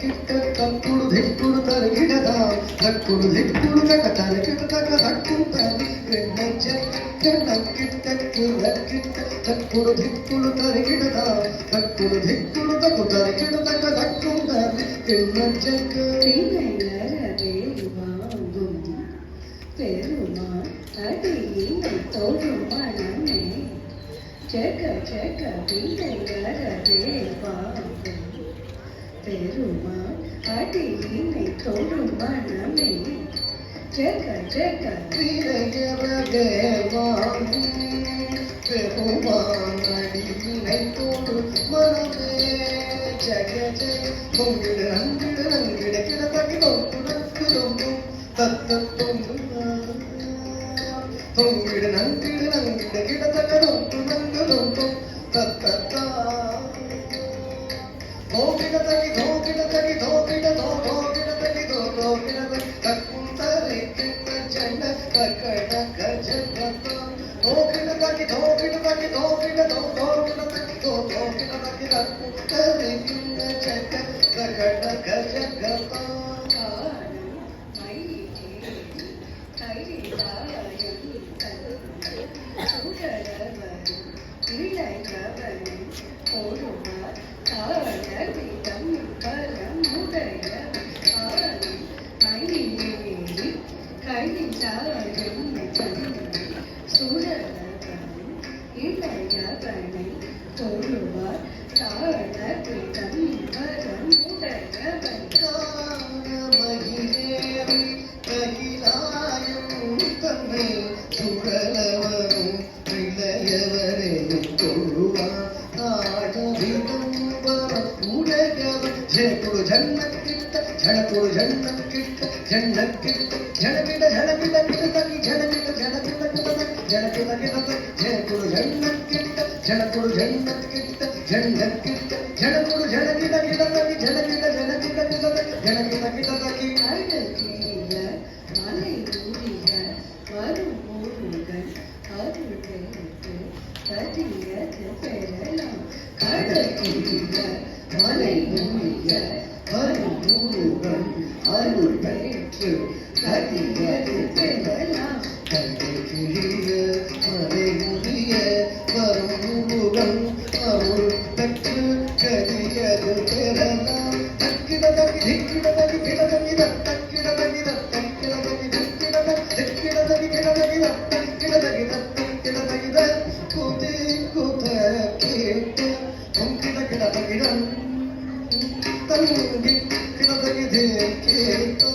కిట్ట తప్పుడు దిక్కుడు తరిగిడదా తక్కుడు దిక్కుడు కట తరిగిడ తగ తక్కుంటాది తప్పుడు దిక్కుడు తరిగిడదా తప్పుడు దిక్కుడు తగు తరిగిడ తగ తక్కుంటాది பெருமா அடியை தோடும் மனமே ஜக ஜக விளையறவே வாங்கும் பெருமா அடியை தோடும் மனமே ஜக ஜக விளையறவே வாங்கும் பெருமா அடியை தோடும் மனமே ஜக ஜக பொங்கிடு நங்கிடு நங்கிட கிடத்தக்கி நோக்குடக்கு தத்தொங்கு தொங்கிடு நங்கிடு நங்கிட கிடத்தக்க நோக்கு நங்கு நோக்கும் தத்தத்தா தோக்கிடத்தக்கி தோக்கிடத்தக்கி தோக்கிட தோக்கிடத்தக்கி தோக்கிடத்தக்கி தக்கும் தரை கிட்ட ஜன்ன கக்கட கஜகத்தா தோக்கிடத்தக்கி தோக்கிடத்தக்கி தோக்கிட தோக்கிடத்தக்கி தோக்கிடத்தக்கி தக்கும் தரை கிட்ட ஜன்ன கக்கட கஜகத்தா தோழுவார் தாழ பிடம் வரம் மகிழேறி ககிலாயும் தன்னை சுழலவரும் இளையவரையும் தொழுவார் ஆடவிடும் வரம் உடையவர் ஜெயக்குடு ஜன்னக்கிட்ட ஜனக்குடு ஜன்னக்கிட்ட ஜன்னக்கிட்ட ஜனவிட ஜனவிட கிடதகி ஜனவிட ஜனவிட கிடதகி ஜனவிட கிடதகி ஜெயக்குடு ஜன்னக்கிட்ட ஜனக்குடு ஜன்னக்கிட்ட ஜன்னக்கிட்ட ஜனக்குடு ஜனவிட கிடதகி ஜனவிட ஜனவிட கிடதகி ஜனவிட கிடதகி அழகிய மலை ஊறிய வரும் ஊருகள் அருள் கேட்டு பதியது பெறலாம் அழகிய மலை ஊறிய வரும் ஊருகள் அருள் பெற்று பதியது பெறலாம் கண்கிழிய மலை ஊறிய வரும் ஊருகள் அருள் பெற்று கரியது பெறலாம் தக்கிடதகி திக்கிடதகி கிடதகி தக்கிடதகி தக்கிடதகி திக்கிடதகி திக்கிடதகி கிடதகி தக்கிடதகி தக்கிடதகி குதி குத கேட்டு உங்கிட கிடதகிடம் தங்கி கிடதகி கேட்டு